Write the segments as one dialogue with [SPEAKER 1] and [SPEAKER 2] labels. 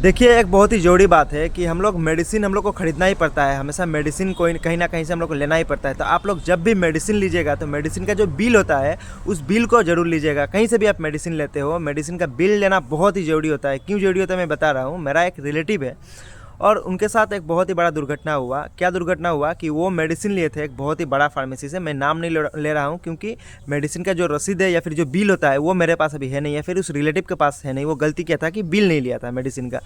[SPEAKER 1] देखिए, एक बहुत ही ज़रूरी बात है कि हम लोग को खरीदना ही पड़ता है। हमेशा मेडिसिन कोई कहीं न कहीं से हम लोग को लेना ही पड़ता है। तो आप लोग जब भी मेडिसिन लीजिएगा तो मेडिसिन का जो बिल होता है, उस बिल को ज़रूर लीजिएगा। कहीं से भी आप मेडिसिन लेते हो, मेडिसिन का बिल लेना बहुत ही ज़रूरी होता है। क्यों ज़रूरी होता है मैं बता रहा हूँ। मेरा एक रिलेटिव है और उनके साथ एक बहुत ही बड़ा दुर्घटना हुआ। क्या दुर्घटना हुआ कि वो मेडिसिन लिए थे एक बहुत ही बड़ा फार्मेसी से। मैं नाम नहीं ले रहा हूँ क्योंकि मेडिसिन का जो रसीद है या फिर जो बिल होता है वो मेरे पास अभी है नहीं, या फिर उस रिलेटिव के पास है नहीं। वो गलती किया था कि बिल नहीं लिया था मेडिसिन का।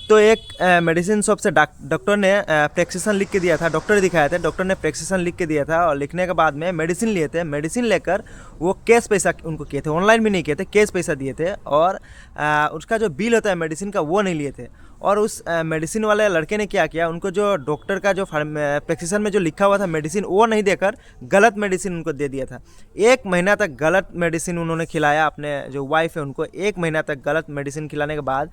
[SPEAKER 1] तो एक मेडिसिन शॉप से डॉक्टर ने प्रेस्क्रिप्शन लिख के दिया था। डॉक्टर दिखाए थे, डॉक्टर ने प्रेस्क्रिप्शन लिख के दिया था और लिखने के बाद में मेडिसिन लिए थे। मेडिसिन लेकर वो कैश पैसा उनको किए थे, ऑनलाइन भी नहीं किए थे, कैश पैसा दिए थे। और उसका जो बिल होता है मेडिसिन का वो नहीं लिए थे। और उस मेडिसिन वाले लड़के ने क्या किया, उनको जो डॉक्टर का जो प्रेस्क्रिप्शन में जो लिखा हुआ था मेडिसिन वो नहीं देकर गलत मेडिसिन उनको दे दिया था। 1 महीना तक गलत मेडिसिन उन्होंने खिलाया अपने जो वाइफ है उनको। 1 महीना तक गलत मेडिसिन खिलाने के बाद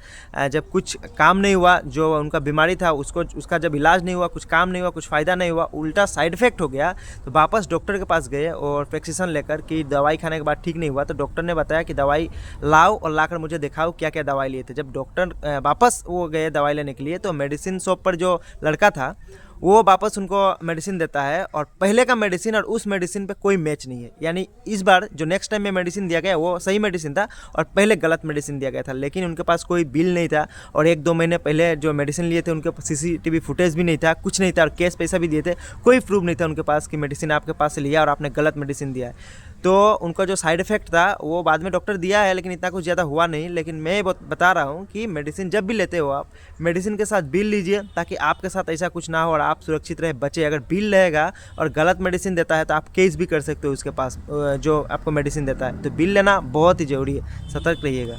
[SPEAKER 1] जब कुछ काम नहीं हुआ, जो उनका बीमारी था उसका जब इलाज नहीं हुआ, कुछ काम नहीं हुआ, कुछ फ़ायदा नहीं हुआ, उल्टा साइड इफेक्ट हो गया, तो वापस डॉक्टर के पास गए और प्रेस्क्रिप्शन लेकर कि दवाई खाने के बाद ठीक नहीं हुआ। तो डॉक्टर ने बताया कि दवाई लाओ और लाकर मुझे दिखाओ क्या क्या दवाई लिए थे। जब डॉक्टर वापस वो गए दवाई लेने के लिए, तो मेडिसिन शॉप पर जो लड़का था वो वापस उनको मेडिसिन देता है और पहले का मेडिसिन और उस मेडिसिन पे कोई मैच नहीं है। यानी इस बार जो नेक्स्ट टाइम में मेडिसिन दिया गया वो सही मेडिसिन था और पहले गलत मेडिसिन दिया गया था। लेकिन उनके पास कोई बिल नहीं था और 1-2 महीने पहले जो मेडिसिन लिए थे उनके सीसीटीवी फुटेज भी नहीं था, कुछ नहीं था, और कैश पैसा भी दिए थे। कोई प्रूफ नहीं था उनके पास कि मेडिसिन आपके पास से लिया और आपने गलत मेडिसिन दिया है। तो उनका जो साइड इफ़ेक्ट था वो बाद में डॉक्टर दिया है, लेकिन इतना कुछ ज़्यादा हुआ नहीं। लेकिन मैं बता रहा हूँ कि मेडिसिन जब भी लेते हो आप, मेडिसिन के साथ बिल लीजिए ताकि आपके साथ ऐसा कुछ ना हो और आप सुरक्षित रहे, बचे। अगर बिल रहेगा और गलत मेडिसिन देता है तो आप केस भी कर सकते हो उसके पास, जो आपको मेडिसिन देता है। तो बिल लेना बहुत ही ज़रूरी है, सतर्क रहिएगा।